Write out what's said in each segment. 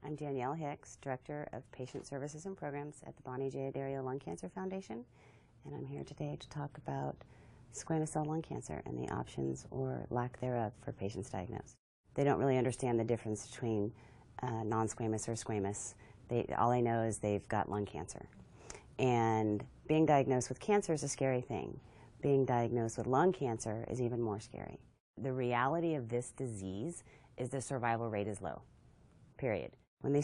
I'm Danielle Hicks, Director of Patient Services and Programs at the Bonnie J. Dario Lung Cancer Foundation, and I'm here today to talk about squamous cell lung cancer and the options or lack thereof for patients diagnosed. They don't really understand the difference between non-squamous or squamous. All they know is they've got lung cancer. And being diagnosed with cancer is a scary thing. Being diagnosed with lung cancer is even more scary. The reality of this disease is the survival rate is low, period. When they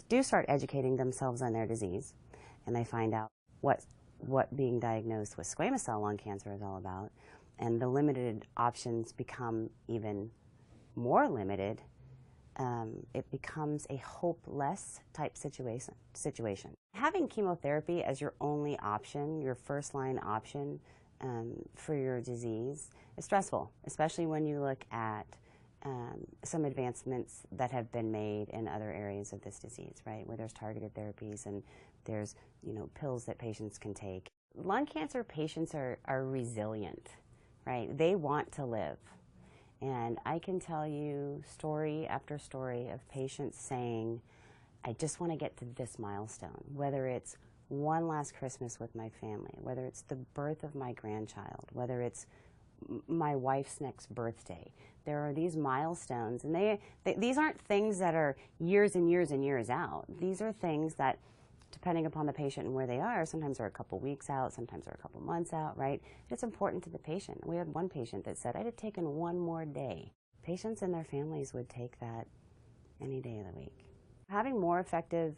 do start educating themselves on their disease and they find out what being diagnosed with squamous cell lung cancer is all about, and the limited options become even more limited, it becomes a hopeless type situation. Having chemotherapy as your only option, your first-line option for your disease is stressful, especially when you look at some advancements that have been made in other areas of this disease, right, where there's targeted therapies and there's, pills that patients can take. Lung cancer patients are resilient, right? They want to live. And I can tell you story after story of patients saying, I just want to get to this milestone, whether it's one last Christmas with my family, whether it's the birth of my grandchild, whether it's my wife's next birthday. There are these milestones, and these aren't things that are years and years and years out. These are things that, depending upon the patient and where they are, sometimes are a couple weeks out, sometimes are a couple months out, right? It's important to the patient. We had one patient that said, I'd have taken one more day. Patients and their families would take that any day of the week. Having more effective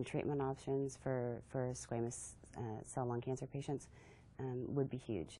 treatment options for squamous cell lung cancer patients would be huge.